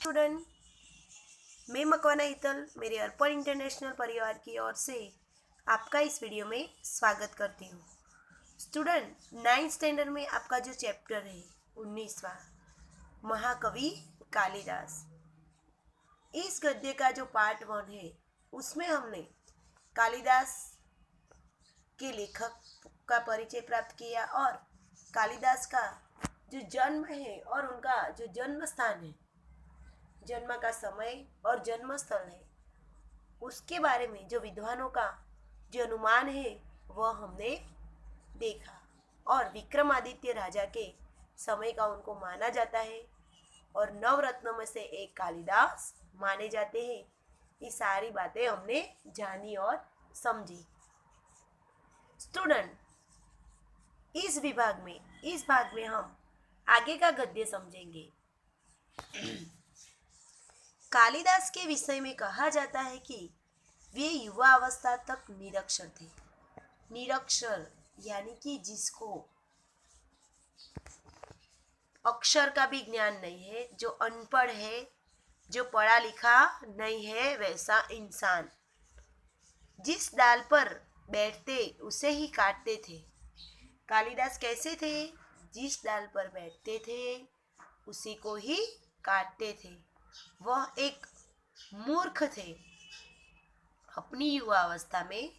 Student, मैं मकवाना हितल मेरे अर्पण international परिवार की ओर से आपका इस वीडियो में स्वागत करती हूँ। स्टूडेंट, 9th स्टैंडर्ड में आपका जो चैप्टर है 19वां महाकवि कालिदास, इस गद्य का जो पार्ट 1 है उसमें हमने कालिदास के लेखक का परिचय प्राप्त किया और कालिदास का जो जन्म है और उनका जो जन्म स्थान है, जन्म का समय और जन्म स्थल है, उसके बारे में जो विद्वानों का जो अनुमान है वह हमने देखा। और विक्रमादित्य राजा के समय का उनको माना जाता है और नवरत्नों में से एक कालिदास माने जाते हैं। ये सारी बातें हमने जानी और समझी। स्टूडेंट, इस भाग में हम आगे का गद्य समझेंगे। कालिदास के विषय में कहा जाता है कि वे युवा अवस्था तक निरक्षर थे। निरक्षर यानी कि जिसको अक्षर का भी ज्ञान नहीं है, जो अनपढ़ है, जो पढ़ा लिखा नहीं है, वैसा इंसान जिस डाल पर बैठते उसे ही काटते थे। कालिदास कैसे थे? जिस डाल पर बैठते थे उसी को ही काटते थे। वह एक मूर्ख थे। अपनी युवा अवस्था में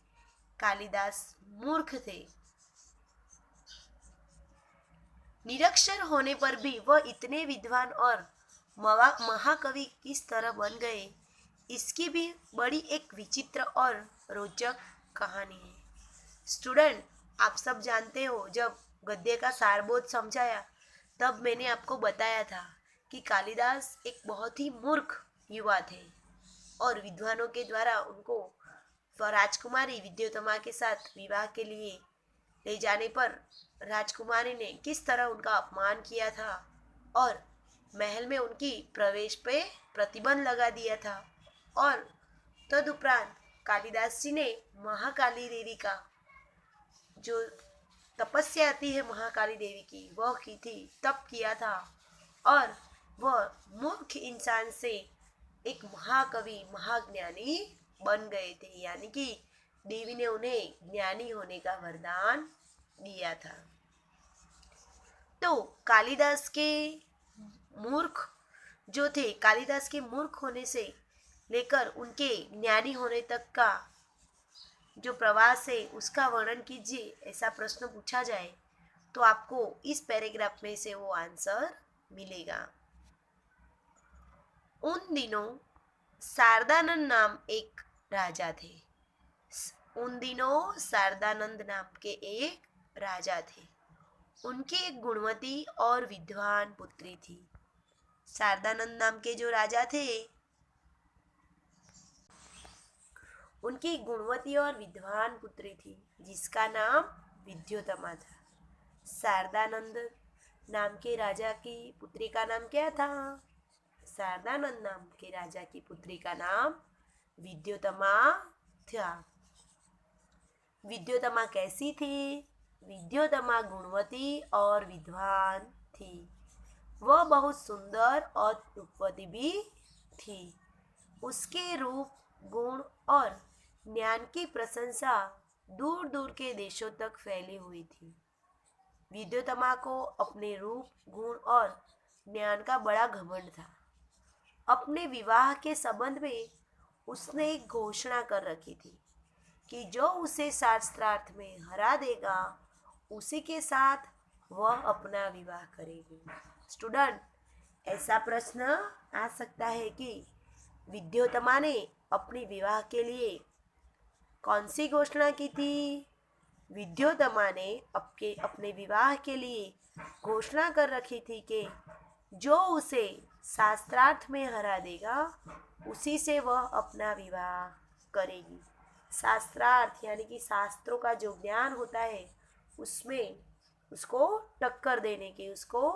कालिदास मूर्ख थे। निरक्षर होने पर भी वह इतने विद्वान और महाकवि किस तरह बन गए, इसकी भी बड़ी एक विचित्र और रोचक कहानी है। स्टूडेंट, आप सब जानते हो, जब गद्य का सारबोध समझाया तब मैंने आपको बताया था कि कालिदास एक बहुत ही मूर्ख युवा थे और विद्वानों के द्वारा उनको राजकुमारी विद्योत्तमा के साथ विवाह के लिए ले जाने पर राजकुमारी ने किस तरह उनका अपमान किया था और महल में उनकी प्रवेश पे प्रतिबंध लगा दिया था। और तदुपरांत कालिदास जी ने महाकाली देवी का जो तपस्या आती है, महाकाली देवी की, वह की थी, तप किया था और वह मूर्ख इंसान से एक महाकवि महाज्ञानी बन गए थे। यानी कि देवी ने उन्हें ज्ञानी होने का वरदान दिया था। तो कालिदास के मूर्ख जो थे, कालिदास के मूर्ख होने से लेकर उनके ज्ञानी होने तक का जो प्रवास है उसका वर्णन कीजिए, ऐसा प्रश्न पूछा जाए तो आपको इस पैराग्राफ में से वो आंसर मिलेगा। उन दिनों शारदानंद नाम एक राजा थे। उन दिनों शारदानंद नाम के एक राजा थे। उनकी एक गुणवती और विद्वान पुत्री थी। शारदानंद नाम के जो राजा थे, उनकी गुणवती और विद्वान पुत्री थी जिसका नाम विद्योत्तमा था। शारदानंद नाम के राजा की पुत्री का नाम क्या था? शारदानंद नाम के राजा की पुत्री का नाम विद्योत्तमा था। विद्योत्तमा कैसी थी? विद्योत्तमा गुणवती और विद्वान थी। वह बहुत सुंदर और रूपवती भी थी। उसके रूप, गुण और ज्ञान की प्रशंसा दूर दूर के देशों तक फैली हुई थी। विद्योत्तमा को अपने रूप, गुण और ज्ञान का बड़ा घमंड था। अपने विवाह के संबंध में उसने एक घोषणा कर रखी थी कि जो उसे शास्त्रार्थ में हरा देगा उसी के साथ वह अपना विवाह करेगी। स्टूडेंट, ऐसा प्रश्न आ सकता है कि विद्योत्तमा ने अपने विवाह के लिए कौन सी घोषणा की थी? विद्योत्तमा ने अपने विवाह के लिए घोषणा कर रखी थी कि जो उसे शास्त्रार्थ में हरा देगा उसी से वह अपना विवाह करेगी। शास्त्रार्थ यानी कि शास्त्रों का जो ज्ञान होता है उसमें उसको टक्कर देने की, उसको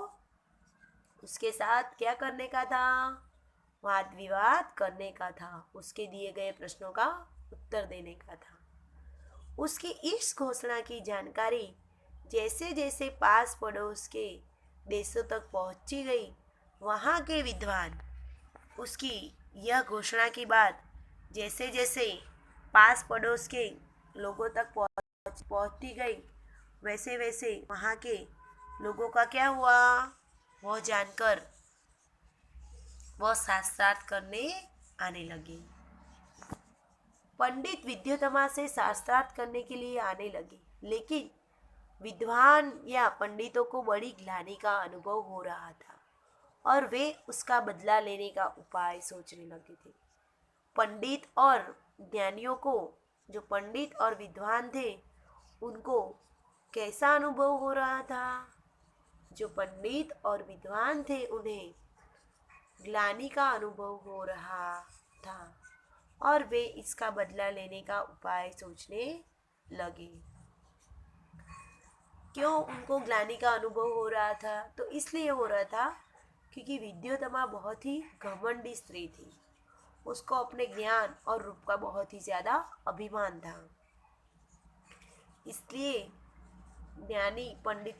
उसके साथ क्या करने का था? वाद विवाद करने का था। उसके दिए गए प्रश्नों का उत्तर देने का था। उसकी इस घोषणा की जानकारी जैसे जैसे पास पड़ोस के देशों तक पहुंची गई, वहाँ के विद्वान उसकी यह घोषणा के बाद जैसे जैसे पास पड़ोस के लोगों तक पहुंचती गई, वैसे वैसे वहाँ के लोगों का क्या हुआ, वह जानकर वह शास्त्रार्थ करने आने लगे। पंडित विद्योत्तमा से शास्त्रार्थ करने के लिए आने लगे, लेकिन विद्वान या पंडितों को बड़ी ग्लानि का अनुभव हो रहा था और वे उसका बदला लेने का उपाय सोचने लगे थे। पंडित और ज्ञानियों को, जो पंडित और विद्वान थे, उनको कैसा अनुभव हो रहा था? जो पंडित और विद्वान थे उन्हें ग्लानि का अनुभव हो रहा था और वे इसका बदला लेने का उपाय सोचने लगे। क्यों उनको ग्लानि का अनुभव हो रहा था? तो इसलिए हो रहा था क्योंकि विद्योत्तमा बहुत ही घमंडी स्त्री थी। उसको अपने ज्ञान और रूप का बहुत ही ज़्यादा अभिमान था। इसलिए ज्ञानी पंडित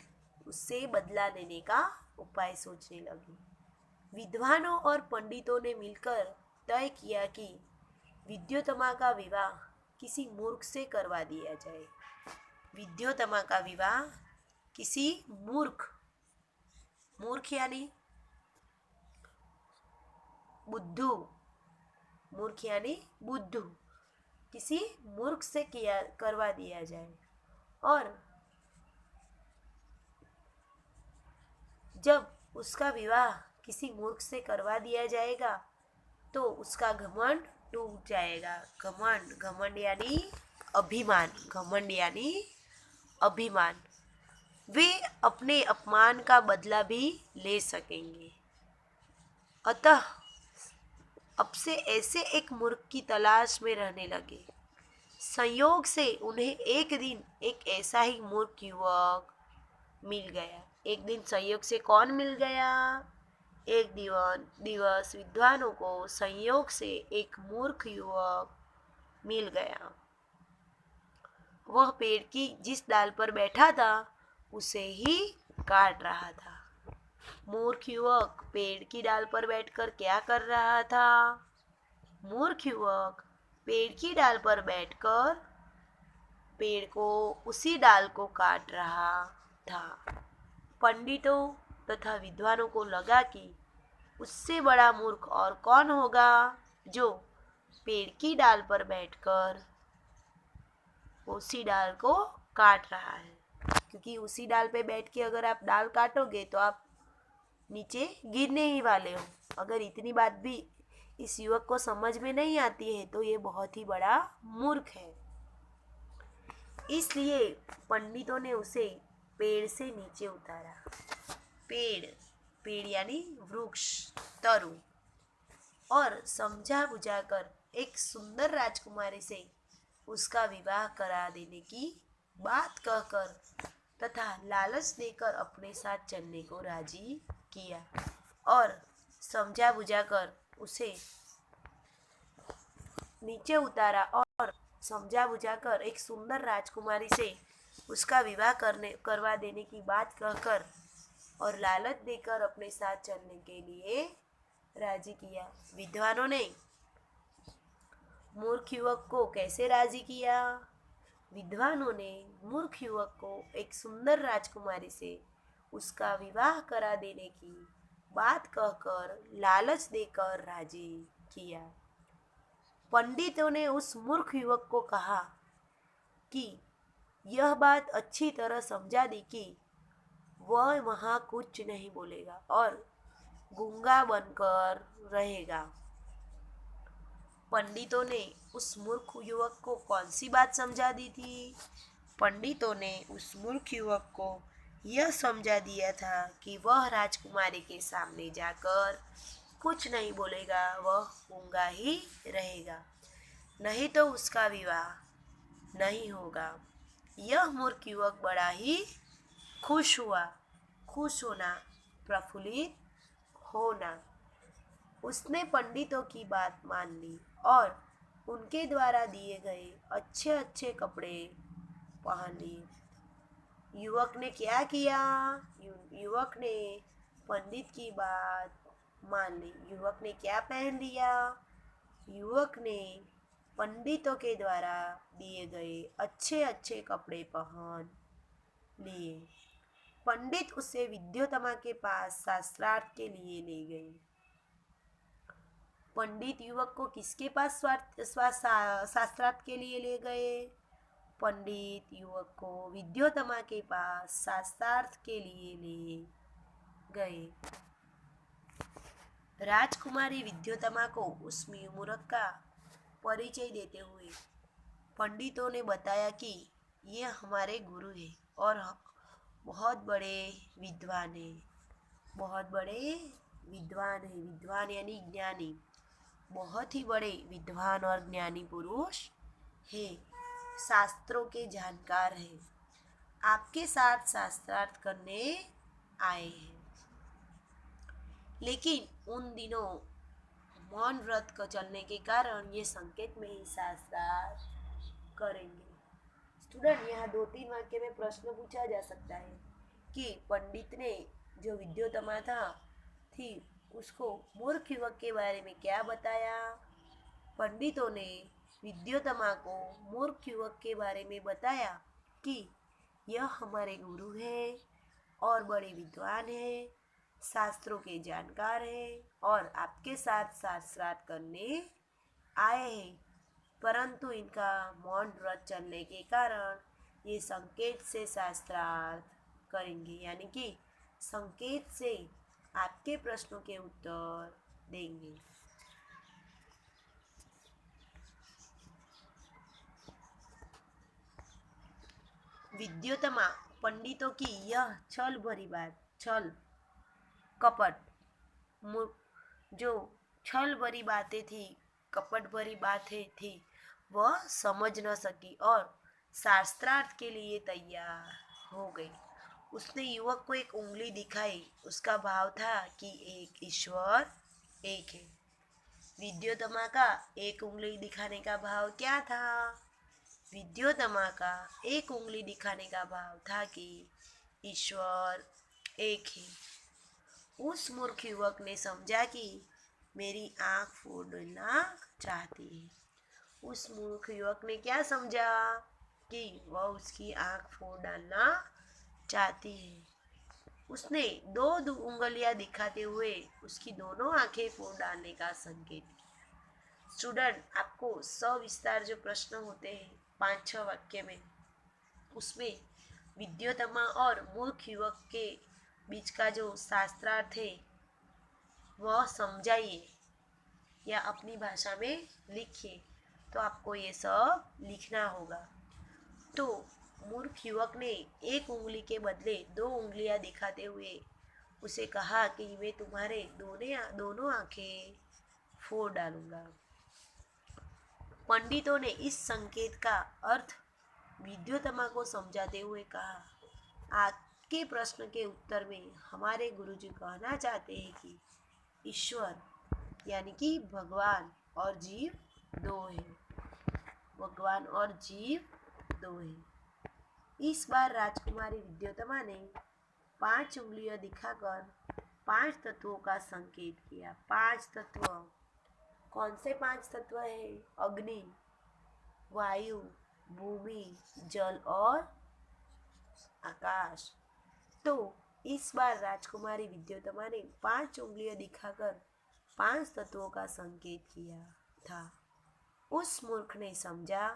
उससे बदला लेने का उपाय सोचने लगे। विद्वानों और पंडितों ने मिलकर तय किया कि विद्योत्तमा का विवाह किसी मूर्ख से करवा दिया जाए। विद्योत्तमा का विवाह किसी मूर्ख यानी बुद्धू, मूर्ख यानी बुद्धू, किसी मूर्ख से करवा दिया जाए। और जब उसका विवाह किसी मूर्ख से करवा दिया जाएगा तो उसका घमंड टूट जाएगा। घमंड यानी अभिमान, घमंड यानी अभिमान। वे अपने अपमान का बदला भी ले सकेंगे। अतः अब से ऐसे एक मूर्ख की तलाश में रहने लगे। संयोग से उन्हें एक दिन एक ऐसा ही मूर्ख युवक मिल गया। एक दिन संयोग से कौन मिल गया? एक दिवस विद्वानों को संयोग से एक मूर्ख युवक मिल गया। वह पेड़ की जिस डाल पर बैठा था उसे ही काट रहा था। मूर्ख युवक पेड़ की डाल पर बैठकर क्या कर रहा था? मूर्ख युवक पेड़ की डाल पर बैठकर पेड़ को, उसी डाल को काट रहा था। पंडितों तथा विद्वानों को लगा कि उससे बड़ा मूर्ख और कौन होगा जो पेड़ की डाल पर बैठकर उसी डाल को काट रहा है। क्योंकि उसी डाल पे बैठ के अगर आप डाल काटोगे तो आप नीचे गिरने ही वाले हो। अगर इतनी बात भी इस युवक को समझ में नहीं आती है तो ये बहुत ही बड़ा मूर्ख है। इसलिए पंडितों ने उसे पेड़ से नीचे उतारा। पेड़ यानी वृक्ष, तरु, और समझा बुझाकर एक सुंदर राजकुमारी से उसका विवाह करा देने की बात कहकर तथा लालच देकर अपने साथ चलने को राजी किया और समझा बुझाकर उसे नीचे उतारा और समझा बुझाकर एक सुंदर राजकुमारी से उसका विवाह करवा देने की बात कहकर और लालच देकर अपने साथ चलने के लिए राजी किया। विद्वानों ने मूर्ख युवक को कैसे राजी किया? विद्वानों ने मूर्ख युवक को एक सुंदर राजकुमारी से उसका विवाह करा देने की बात कहकर लालच देकर राजी किया। पंडितों ने उस मूर्ख युवक को कहा कि यह बात अच्छी तरह समझा दी कि वह वहाँ कुछ नहीं बोलेगा और गूंगा बनकर रहेगा। पंडितों ने उस मूर्ख युवक को कौन सी बात समझा दी थी? पंडितों ने उस मूर्ख युवक को यह समझा दिया था कि वह राजकुमारी के सामने जाकर कुछ नहीं बोलेगा, वह गूंगा ही रहेगा, नहीं तो उसका विवाह नहीं होगा। यह मूर्ख युवक बड़ा ही खुश हुआ। खुश होना, प्रफुल्लित होना। उसने पंडितों की बात मान ली और उनके द्वारा दिए गए अच्छे अच्छे कपड़े पहन लिए। युवक ने क्या किया? युवक ने पंडित की बात मान ली। युवक ने क्या पहन लिया? युवक ने पंडितों के द्वारा दिए गए अच्छे अच्छे कपड़े पहन लिए। पंडित उसे विद्योत्तमा के पास शास्त्रार्थ के लिए ले गए। पंडित युवक को किसके पास शास्त्रार्थ के लिए ले गए? पंडित युवक को विद्योत्तमा के पास शास्त्रार्थ के लिए ले गए। राजकुमारी विद्योत्तमा को उस मूर्ख का परिचय देते हुए पंडितों ने बताया कि ये हमारे गुरु हैं और बहुत बड़े विद्वान हैं। बहुत बड़े विद्वान हैं। विद्वान यानी ज्ञानी। बहुत ही बड़े विद्वान और ज्ञानी पुरुष हैं। शास्त्रों के जानकार हैं। आपके साथ शास्त्रार्थ करने आए हैं। लेकिन उन दिनों मौन व्रत को चलने के कारण ये संकेत में ही शास्त्रार्थ करेंगे। स्टूडेंट, यहाँ 2-3 वाक्य में प्रश्न पूछा जा सकता है कि पंडित ने जो विद्योत्तमा थी उसको मूर्ख युवक के बारे में क्या बताया? पंडितों ने विद्योत्तमा को मूर्ख युवक के बारे में बताया कि यह हमारे गुरु हैं और बड़े विद्वान हैं, शास्त्रों के जानकार हैं और आपके साथ शास्त्रार्थ करने आए हैं, परंतु इनका मौन व्रत चलने के कारण ये संकेत से शास्त्रार्थ करेंगे, यानी कि संकेत से आपके प्रश्नों के उत्तर देंगे। विद्योत्तमा पंडितों की यह छल भरी बात, छल कपट, जो छल भरी बातें थी, कपट भरी बातें थी, वह समझ न सकी और शास्त्रार्थ के लिए तैयार हो गई। उसने युवक को एक उंगली दिखाई। उसका भाव था कि एक ईश्वर एक है। विद्योत्तमा का एक उंगली दिखाने का भाव क्या था? विद्योत्तमा का एक उंगली दिखाने का भाव था कि ईश्वर एक है। उस मूर्ख युवक ने समझा कि मेरी आँख फोड़ना चाहती है। उस मूर्ख युवक ने क्या समझा? कि वह उसकी आँख फोड़ डालना चाहती है। उसने दो उंगलियां दिखाते हुए उसकी दोनों आंखें फोड़ डालने का संकेत किया। स्टूडेंट, आपको सविस्तार जो प्रश्न होते हैं 5-6 वाक्य में, उसमें विद्योत्तमा और मूर्ख युवक के बीच का जो शास्त्रार्थ है वह समझाइए या अपनी भाषा में लिखिए। तो आपको ये सब लिखना होगा। तो मूर्ख युवक ने एक उंगली के बदले 2 उंगलियां दिखाते हुए उसे कहा कि मैं तुम्हारे दोनों आंखें फोड़ डालूंगा। पंडितों ने इस संकेत का अर्थ विद्योत्तमा को समझाते हुए कहा, आपके प्रश्न के उत्तर में हमारे गुरुजी कहना चाहते हैं कि ईश्वर यानी कि भगवान और जीव दो हैं। भगवान और जीव दो हैं। इस बार राजकुमारी विद्योत्तमा ने 5 उंगलियां दिखाकर 5 तत्वों का संकेत किया। 5 तत्व कौन से 5 तत्व है? अग्नि, वायु, भूमि, जल और आकाश। तो इस बार राजकुमारी विद्योत्तमा ने 5 उंगलियां दिखाकर 5 तत्वों का संकेत किया था। उस मूर्ख ने समझा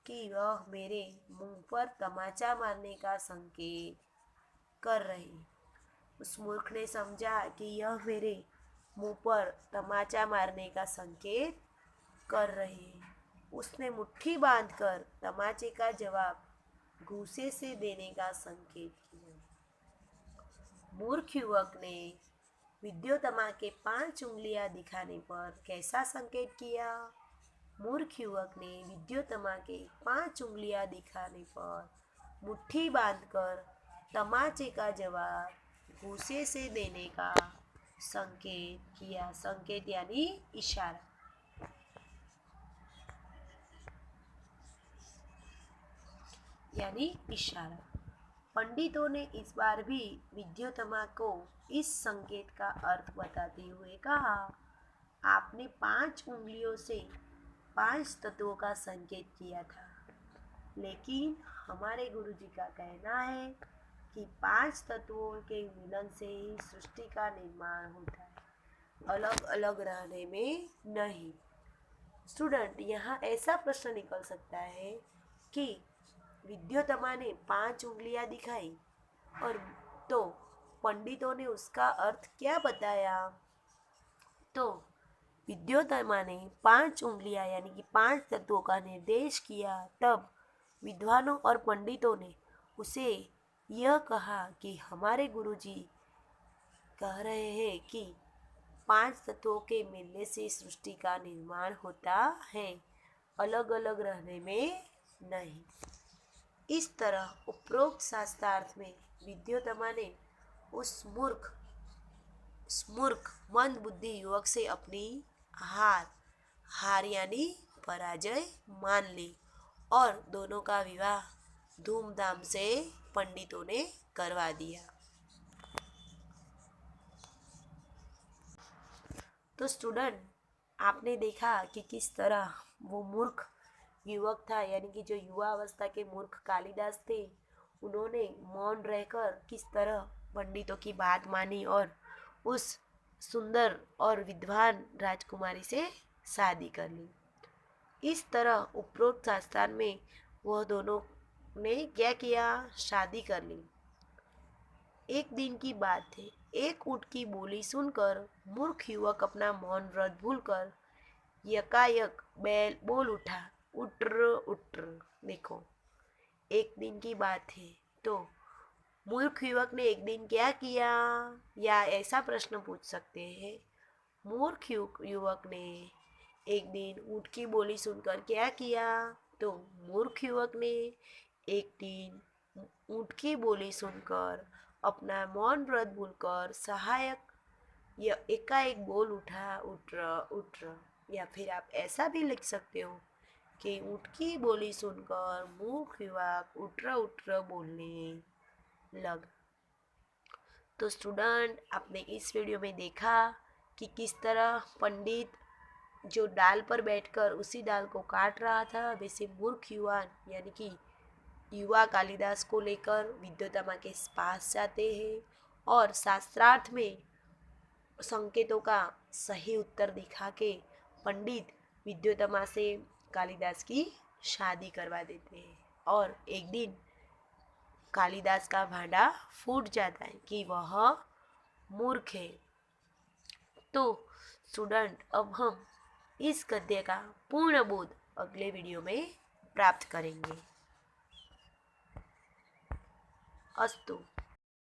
कि वह मेरे मुंह पर तमाचा मारने का संकेत कर रही। उस मूर्ख ने समझा कि यह मेरे मुंह पर तमाचा मारने का संकेत कर रही है। उसने मुट्ठी बांधकर तमाचे का जवाब घूंसे से देने का संकेत किया। मूर्ख युवक ने विद्योत्तमा के 5 उंगलियां दिखाने पर कैसा संकेत किया? मूर्ख युवक ने विद्योत्तमा के 5 उंगलियां दिखाने पर मुट्ठी बांधकर तमाचे का जवाब घूंसे से देने का संकेत किया। संकेत यानी इशारा। यानी इशारा। पंडितों ने इस बार भी विद्योत्तमा को इस संकेत का अर्थ बताते हुए कहा, आपने 5 उंगलियों से 5 तत्वों का संकेत किया था, लेकिन हमारे गुरुजी का कहना है कि 5 तत्वों के मिलन से ही सृष्टि का निर्माण होता है, अलग अलग रहने में नहीं। स्टूडेंट, यहाँ ऐसा प्रश्न निकल सकता है कि विद्योत्तमा ने 5 उंगलियां दिखाई और तो पंडितों ने उसका अर्थ क्या बताया। तो विद्योत्तमा ने 5 उंगलियां यानी कि 5 तत्वों का निर्देश किया, तब विद्वानों और पंडितों ने उसे यह कहा कि हमारे गुरुजी कह रहे हैं कि 5 तत्वों के मिलने से सृष्टि का निर्माण होता है, अलग अलग रहने में नहीं। इस तरह उपरोक्त शास्त्रार्थ में विद्योत्तमा ने उस मूर्ख मंद बुद्धि युवक से अपनी हार यानी पराजय मान ली और दोनों का विवाह धूमधाम से पंडितों ने करवा दिया। तो स्टूडेंट, आपने देखा कि किस तरह वो मूर्ख युवक था, यानी कि जो युवा अवस्था के मूर्ख कालिदास थे, उन्होंने मौन रहकर किस तरह पंडितों की बात मानी और उस सुंदर और विद्वान राजकुमारी से शादी कर ली। इस तरह उपरोक्त शास्त्र में वह दोनों ने क्या किया, शादी कर ली। एक दिन की बात है, एक ऊँट की बोली सुनकर मूर्ख युवक अपना मौन व्रत भूलकर यकायक बोल उठा, उट्र उट्र। देखो, एक दिन की बात है, तो मूर्ख युवक ने एक दिन क्या किया, या ऐसा प्रश्न पूछ सकते हैं, मूर्ख युवक ने एक दिन ऊँट की बोली सुनकर क्या किया। तो मूर्ख युवक ने एक दिन ऊँट की बोली सुनकर अपना मौन व्रत भूलकर सहायक या एकाएक बोल उठा, उट्र उट्र। या फिर आप ऐसा भी लिख सकते हो कि ऊँट की बोली सुनकर मूर्ख युवक उट्र उट्र बोलने लग। तो स्टूडेंट, आपने इस वीडियो में देखा कि किस तरह पंडित जो डाल पर बैठकर उसी डाल को काट रहा था, वैसे मूर्ख युवा यानी कि युवा कालिदास को लेकर विद्योत्तमा के पास जाते हैं और शास्त्रार्थ में संकेतों का सही उत्तर दिखा के पंडित विद्योत्तमा से कालिदास की शादी करवा देते हैं। और एक दिन कालिदास का भांडा फूट जाता है कि वह मूर्ख है। तो स्टूडेंट, अब हम इस गद्य का पूर्ण बोध अगले वीडियो में प्राप्त करेंगे। अस्तु।